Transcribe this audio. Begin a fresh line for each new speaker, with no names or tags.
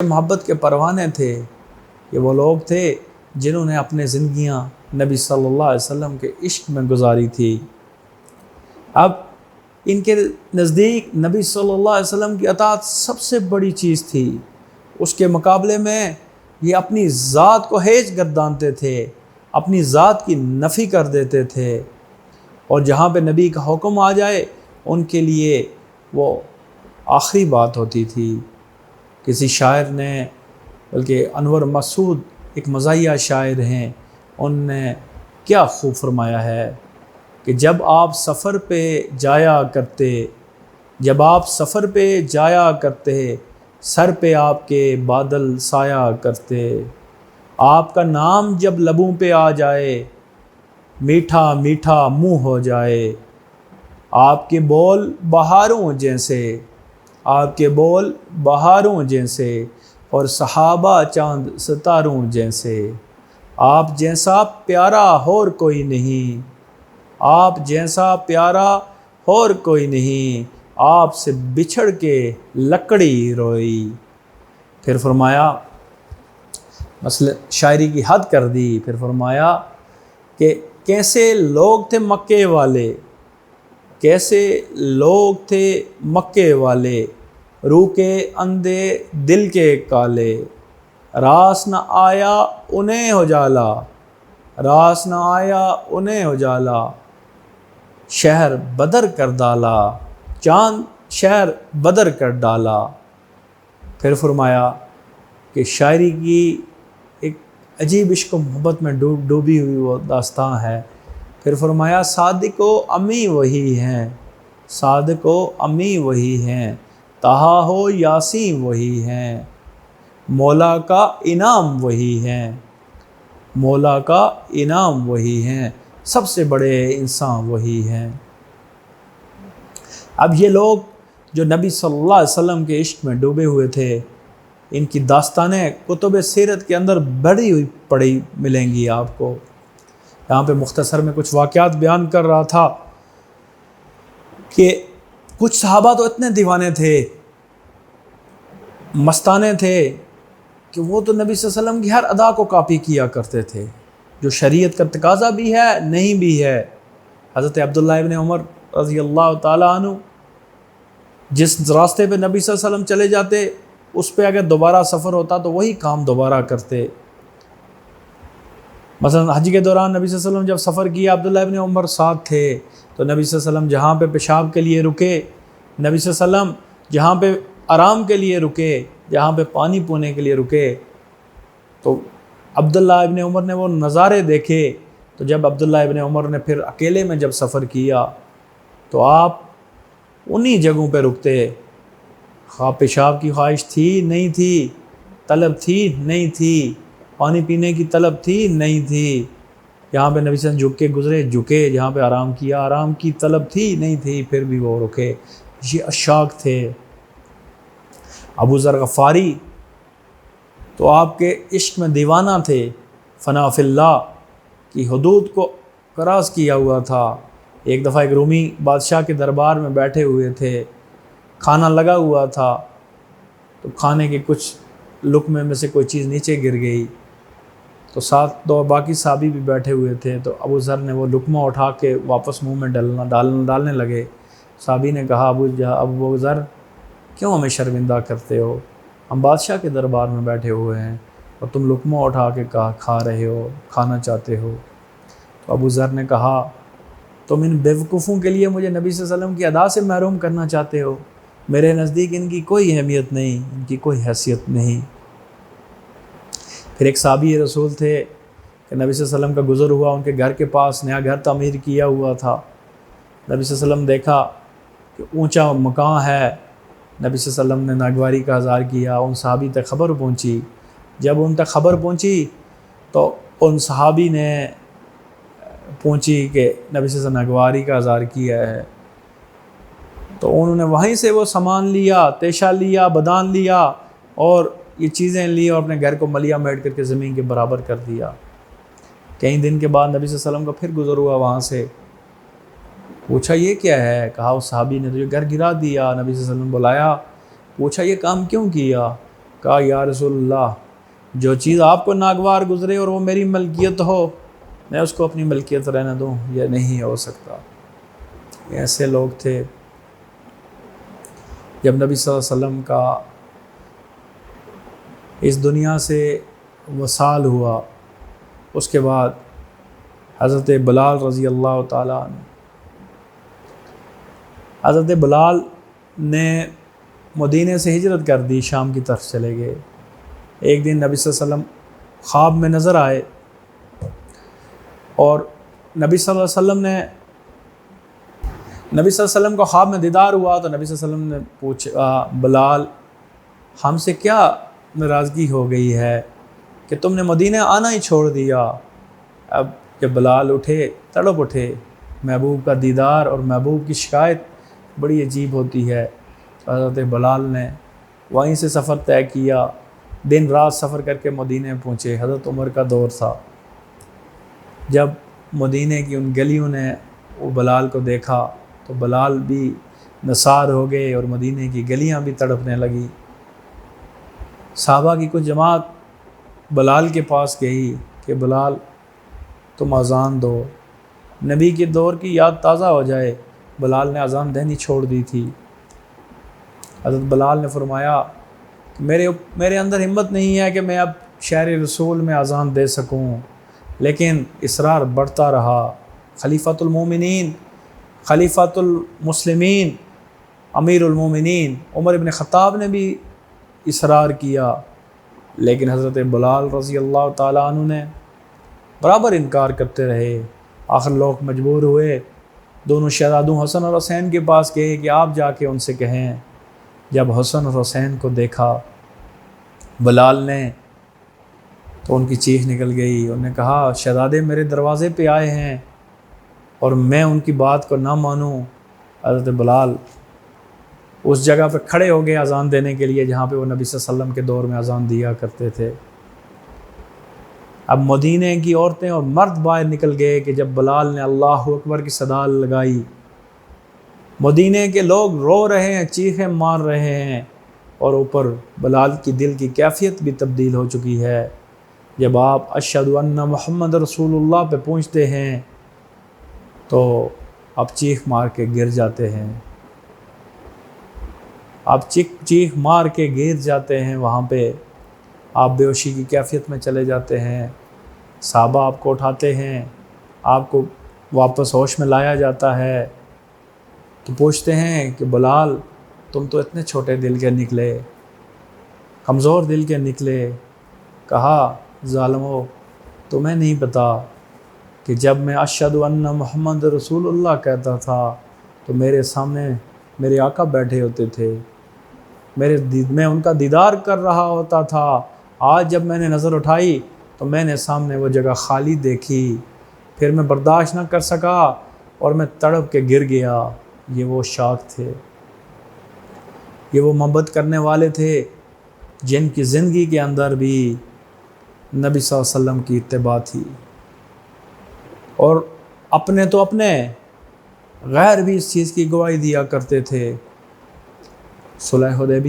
محبت کے پروانے تھے، یہ وہ لوگ تھے جنہوں نے اپنے زندگیاں نبی صلی اللہ علیہ وسلم کے عشق میں گزاری تھی۔ اب ان کے نزدیک نبی صلی اللہ علیہ وسلم کی اطاعت سب سے بڑی چیز تھی، اس کے مقابلے میں یہ اپنی ذات کو ہیج گردانتے تھے، اپنی ذات کی نفی کر دیتے تھے، اور جہاں پہ نبی کا حکم آ جائے ان کے لیے وہ آخری بات ہوتی تھی۔ کسی شاعر نے، بلکہ انور مسعود ایک مزاحیہ شاعر ہیں، ان نے کیا خوب فرمایا ہے کہ جب آپ سفر پہ جایا کرتے سر پہ آپ کے بادل سایہ کرتے، آپ کا نام جب لبوں پہ آ جائے میٹھا میٹھا منہ ہو جائے، آپ کے بول بہاروں جیسے اور صحابہ چاند ستاروں جیسے، آپ جیسا پیارا اور کوئی نہیں، آپ سے بچھڑ کے لکڑی روئی۔ پھر فرمایا، مثلا شاعری کی حد کر دی، پھر فرمایا کہ کیسے لوگ تھے مکے والے، روح کے اندھے دل کے کالے، راس نہ آیا انہیں اجالا، شہر بدر کر ڈالا، چاند شہر بدر کر ڈالا۔ پھر فرمایا کہ شاعری کی ایک عجیب عشق و محبت میں ڈوبی ہوئی وہ داستان ہے۔ پھر فرمایا صادق و امی وہی ہیں، طہا ہو یاسین وہی ہیں، مولا کا انعام وہی ہیں، سب سے بڑے انسان وہی ہیں۔ اب یہ لوگ جو نبی صلی اللہ علیہ وسلم کے عشق میں ڈوبے ہوئے تھے، ان کی داستانیں کتب سیرت کے اندر بڑھی ہوئی پڑھی ملیں گی آپ کو۔ یہاں پہ مختصر میں کچھ واقعات بیان کر رہا تھا کہ کچھ صحابہ تو اتنے دیوانے تھے، مستانے تھے، کہ وہ تو نبی صلی اللہ علیہ وسلم کی ہر ادا کو کاپی کیا کرتے تھے، جو شریعت کا تقاضا بھی ہے نہیں بھی ہے۔ حضرت عبداللہ ابن عمر رضی اللہ تعالیٰ عنہ جس راستے پہ نبی صلی اللہ علیہ وسلم چلے جاتے، اس پہ اگر دوبارہ سفر ہوتا تو وہی کام دوبارہ کرتے۔ مثلا حج کے دوران نبی صلی اللہ علیہ وسلم جب سفر کیا، عبداللہ ابن عمر ساتھ تھے، تو نبی صلی اللہ علیہ وسلم جہاں پہ پیشاب کے لیے رکے، نبی صلی اللہ علیہ وسلم جہاں پہ آرام کے لیے رکے، جہاں پہ پانی پینے کے لیے رکے، تو عبداللہ ابن عمر نے وہ نظارے دیکھے۔ تو جب عبداللہ ابن عمر نے پھر اکیلے میں جب سفر کیا تو آپ انہی جگہوں پہ رکتے، خواہ پیشاب کی خواہش تھی نہیں تھی، طلب تھی نہیں تھی، پانی پینے کی طلب تھی نہیں تھی، جہاں پہ نبی صلی اللہ علیہ وسلم جھک کے گزرے جھکے، جہاں پہ آرام کیا آرام کی طلب تھی نہیں تھی، پھر بھی وہ رکے۔ یہ عشاق تھے۔ ابو ذر غفاری تو آپ کے عشق میں دیوانہ تھے، فنا فی اللہ کی حدود کو کراس کیا ہوا تھا۔ ایک دفعہ ایک رومی بادشاہ کے دربار میں بیٹھے ہوئے تھے، کھانا لگا ہوا تھا، تو کھانے کے کچھ لقمے میں سے کوئی چیز نیچے گر گئی، تو ساتھ دو باقی صحابی بھی بیٹھے ہوئے تھے، تو ابو ذر نے وہ لقمہ اٹھا کے واپس منہ میں ڈالنے لگے۔ صحابی نے کہا، ابو ذر کیوں ہمیں شرمندہ کرتے ہو؟ ہم بادشاہ کے دربار میں بیٹھے ہوئے ہیں اور تم لقمہ اٹھا کے کھانا چاہتے ہو۔ تو ابو ذر نے کہا، تم ان بیوقوفوں کے لیے مجھے نبی صلی اللہ علیہ وسلم کی ادا سے محروم کرنا چاہتے ہو؟ میرے نزدیک ان کی کوئی اہمیت نہیں، ان کی کوئی حیثیت نہیں۔ پھر ایک صحابی رسول تھے کہ نبی صلی اللہ علیہ وسلم کا گزر ہوا، ان کے گھر کے پاس نیا گھر تعمیر کیا ہوا تھا۔ نبی صلی اللہ علیہ وسلم دیکھا کہ اونچا مکان ہے، نبی صلی اللہ علیہ وسلم نے ناگواری کا اظہار کیا، ان صحابی تک خبر پہنچی۔ جب ان تک خبر پہنچی تو ان صحابی نے پہنچی کہ نبی صلی اللہ علیہ وسلم نے ناگواری کا اظہار کیا ہے، تو انہوں نے وہیں سے وہ سامان لیا، تیشہ لیا، بدان لیا، اور یہ چیزیں لی اور اپنے گھر کو ملیا میٹ کر کے زمین کے برابر کر دیا۔ کئی دن کے بعد نبی صلی اللہ علیہ وسلم کا پھر گزر ہوا وہاں سے، پوچھا یہ کیا ہے؟ کہا اس صحابی نے تو یہ گھر گرا دیا۔ نبی صلی اللہ علیہ وسلم بلایا، پوچھا یہ کام کیوں کیا؟ کہا یا رسول اللہ جو چیز آپ کو ناگوار گزرے اور وہ میری ملکیت ہو میں اس کو اپنی ملکیت رہنے دوں، یہ نہیں ہو سکتا۔ ایسے لوگ تھے۔ جب نبی صلی اللہ علیہ وسلم کا اس دنیا سے وصال ہوا، اس کے بعد حضرت بلال رضی اللہ تعالیٰ عنہ، حضرت بلال نے مدینے سے ہجرت کر دی، شام کی طرف چلے گئے۔ ایک دن نبی صلی اللہ علیہ وسلم خواب میں نظر آئے، اور نبی صلی اللہ علیہ وسلم کو خواب میں دیدار ہوا تو نبی صلی اللہ علیہ وسلم نے پوچھا بلال ہم سے کیا ناراضگی ہو گئی ہے کہ تم نے مدینہ آنا ہی چھوڑ دیا؟ اب جب بلال اٹھے، تڑپ اٹھے، محبوب کا دیدار اور محبوب کی شکایت بڑی عجیب ہوتی ہے۔ حضرت بلال نے وہیں سے سفر طے کیا، دن رات سفر کر کے مدینے پہنچے۔ حضرت عمر کا دور تھا، جب مدینے کی ان گلیوں نے وہ بلال کو دیکھا تو بلال بھی نثار ہو گئے اور مدینے کی گلیاں بھی تڑپنے لگی۔ صحابہ کی کچھ جماعت بلال کے پاس گئی کہ بلال تم اذان دو، نبی کے دور کی یاد تازہ ہو جائے۔ بلال نے اذان دینی چھوڑ دی تھی۔ حضرت بلال نے فرمایا کہ میرے اندر ہمت نہیں ہے کہ میں اب شہر رسول میں اذان دے سکوں، لیکن اصرار بڑھتا رہا۔ خلیفۃ المومنین، خلیفۃ المسلمین، امیر المومنین عمر ابن خطاب نے بھی اصرار کیا، لیکن حضرت بلال رضی اللہ تعالیٰ عنہ نے برابر انکار کرتے رہے۔ آخر لوگ مجبور ہوئے، دونوں شہزادوں حسن اور حسین کے پاس گئے کہ آپ جا کے ان سے کہیں۔ جب حسن اور حسین کو دیکھا بلال نے تو ان کی چیخ نکل گئی۔ انہوں نے کہا شہزادے میرے دروازے پہ آئے ہیں اور میں ان کی بات کو نہ مانوں۔ حضرت بلال اس جگہ پہ کھڑے ہو گئے اذان دینے کے لیے جہاں پہ وہ نبی صلی اللہ علیہ وسلم کے دور میں اذان دیا کرتے تھے۔ اب مدینے کی عورتیں اور مرد باہر نکل گئے کہ جب بلال نے اللہ اکبر کی صدا لگائی، مدینے کے لوگ رو رہے ہیں، چیخیں مار رہے ہیں، اور اوپر بلال کی دل کی کیفیت بھی تبدیل ہو چکی ہے۔ جب آپ اشہد ان محمد رسول اللہ پہ پہنچتے ہیں تو آپ چیخ مار کے گر جاتے ہیں، آپ چیخ مار کے گر جاتے ہیں، وہاں پہ آپ بے ہوشی کی کیفیت میں چلے جاتے ہیں۔ صحابہ آپ کو اٹھاتے ہیں، آپ کو واپس ہوش میں لایا جاتا ہے تو پوچھتے ہیں کہ بلال تم تو اتنے چھوٹے دل کے نکلے، کمزور دل کے نکلے۔ کہا ظالمو تمہیں نہیں پتہ کہ جب میں اشہد ان محمد رسول اللہ کہتا تھا تو میرے سامنے میرے آقا بیٹھے ہوتے تھے، میں ان کا دیدار کر رہا ہوتا تھا۔ آج جب میں نے نظر اٹھائی تو میں نے سامنے وہ جگہ خالی دیکھی، پھر میں برداشت نہ کر سکا اور میں تڑپ کے گر گیا۔ یہ وہ شاخ تھے، یہ وہ محبت کرنے والے تھے جن کی زندگی کے اندر بھی نبی صلی اللہ علیہ وسلم کی اتباع تھی، اور اپنے تو اپنے غیر بھی اس چیز کی گواہی دیا کرتے تھے۔ صلح حدیبیہ